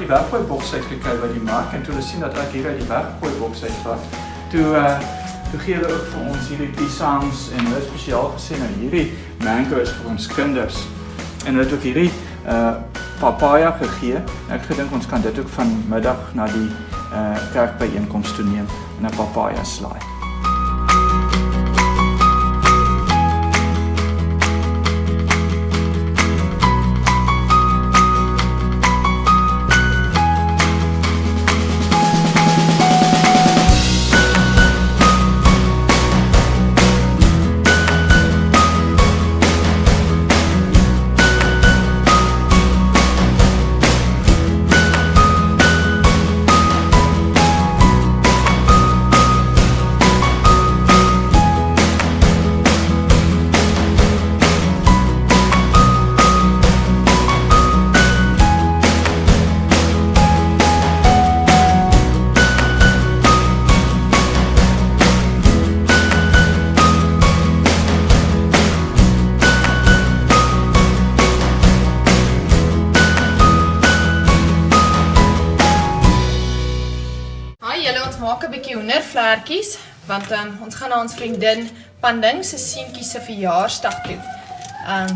die weggooi-boks uitgekry by die mark en toe hulle sien dat ek hier uit die weggooi-boks uitvat, toe gee hulle ook vir ons hierdie piesangs en hulle spesiaal gesê nou hierdie mango is vir ons kinders. En hulle het ook hierdie papaya gegee. Ek het gedink ons kan dit ook vanmiddag na die kerkbyeenkoms toe neem en 'n papaya slaai. Ons maak 'n bietjie hoendervlekkies want ons gaan na ons vriendin Panding se seentjie se verjaarsdag toe.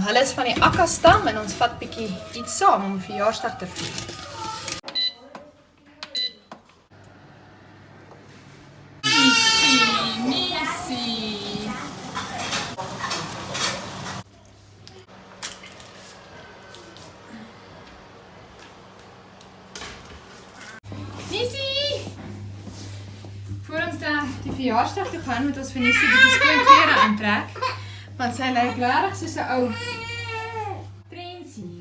Hulle is van die Akka stam en ons vat bietjie iets saam om 'n verjaarsdag te vier. Voor ons die verjaarsdag toe gaan, moet ons vir Nissie bietjie skoon klere aantrek, want sy lyk regtig soos 'n ou prinsie.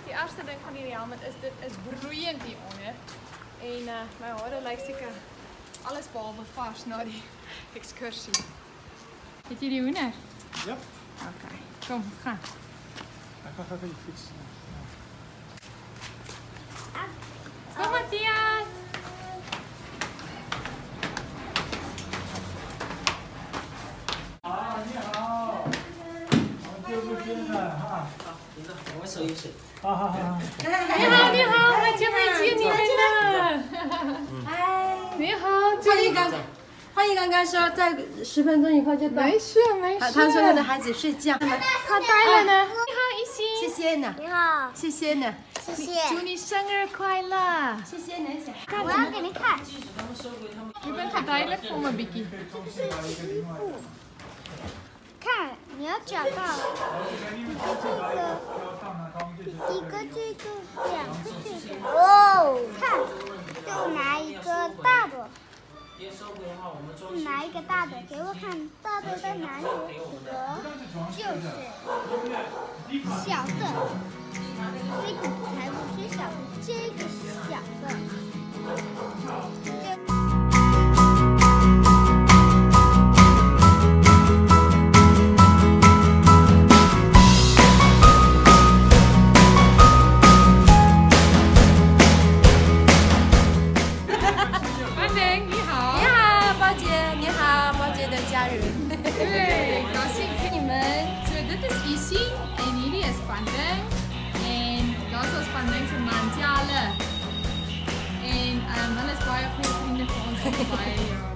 Die ergste ding van hierdie helmet is dit is broeiend hieronder en my hare lyk seker alles behalwe vars na die ekskursie. Het jy die hoender? Ja. Okay, kom, ons gaan. Ek gaan gou die fiets. Kom Matthias!你好，我见你了。你好，欢迎刚刚说在10分钟以后就到。没事。他说他的孩子睡觉。他呆了呢。你好，一心。谢谢呢。你好，谢谢呢。谢谢。祝你生日快乐！谢谢南小。我要给你看。你bent verduidelijk vir my bietjie. 看，你要找到一个这个，两个这个。哦，看，就拿一个大的，拿一个大的，给我看大的在哪里？就是小的，这个才不是小的，这个是小的。班宁，你好。你好，包姐，你好，包姐的家人。对，高兴vir你们. So dit is Isie en hierdie is Panding en daar's ons Panding se man Jale. En hulle is baie goeie vriende vir ons vir baie jare.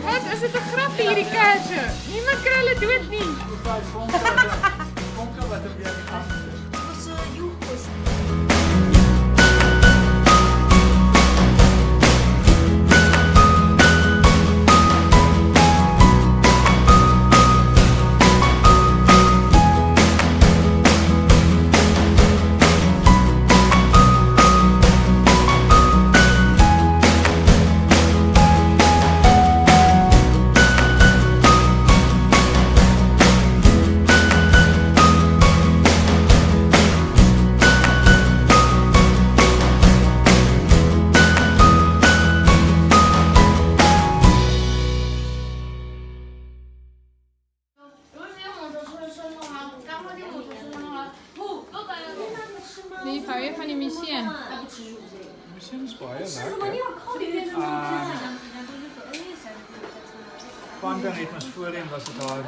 Wat is dit 'n grapie hierdie kaartjie? Niemand kry hulle dood nie. Vonke wat op jou af is. Die hou jy van die museum? Museum is baie lekker. Panding het ons voorheen was dit haar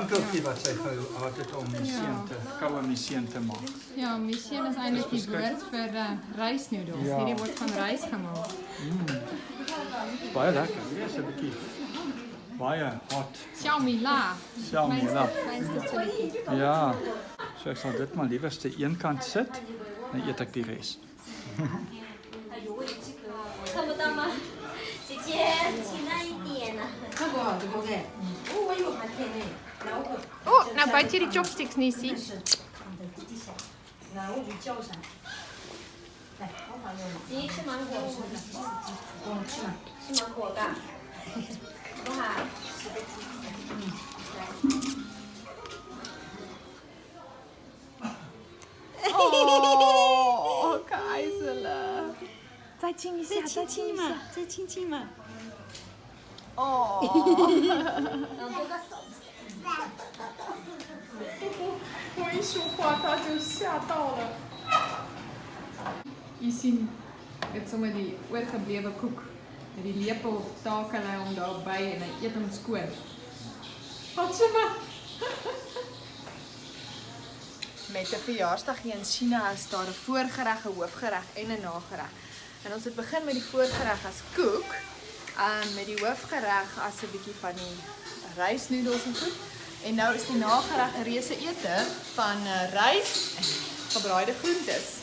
winkeltjie wat sy gehou het om museum te koue museum te maak. Ja, museum is eintlik die woord vir rysnoedels. Ja. Hierdie word van rys gemaak. Is baie lekker. Hier is 'n bietjie baie hot. Xiaomi la. Xiaomi la. Kleinste chilletjie. Ja. So ek sal dit maar liewerste een kant sit en eet ek die res. 看不到吗？姐姐，请那一点呢？看不好对不对？哦，我有盘天呢，然后O, nou byt jy die chopsticks nie, sien? 然后我叫啥？来，我好用。你吃芒果，吃嘛，吃芒果干，好不好？哦，可爱死了！再亲一下，再亲一下。再亲亲嘛。哦，我一说话他就吓到了。Jy sien, dit sommer die oorgeblewe koek met die lepel op tafel lê om daarby en hy eet hom skoon. Wat so maar. Met 'n verjaarsdag hier in China is daar 'n voorgereg, 'n hoofgereg en 'n nagereg. En ons het begin met die voorgereg as koek, met die hoofgereg as 'n bietjie van die rysnoedels en goed. En nou is die nagereg 'n reuse ete van rys en gebraaide groentes.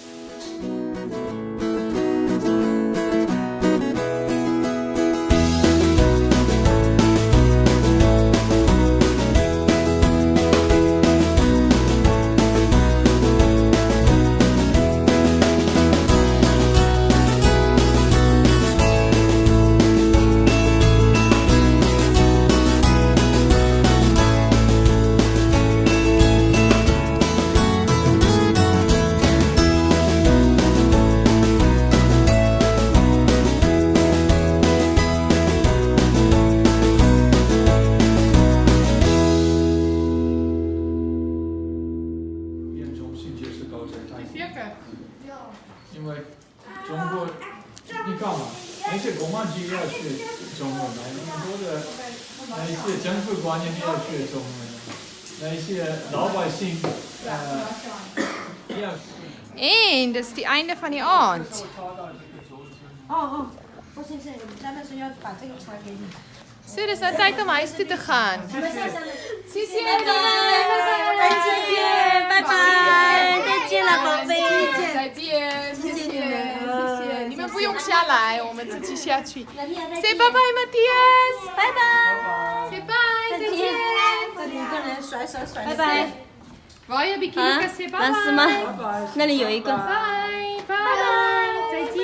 的那一些政府官员要学中文，那一些老百姓要。En dis die einde van die aand. 郭先生，我们下面说要把这个传给你。 So dis nou tyd om huis toe te gaan. 谢谢你，再见，拜拜，再见了，宝贝，再见，谢谢，谢谢。你们不用下来，我们自己下去。Say bye bye, Matthias。拜拜， Say bye，再见。这里一个人甩，拜拜。 Waar je bikini say bye 蓝丝吗 bye。？那里有一个。 Bye bye，再见，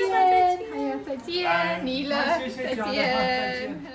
还有再见，你了，再见。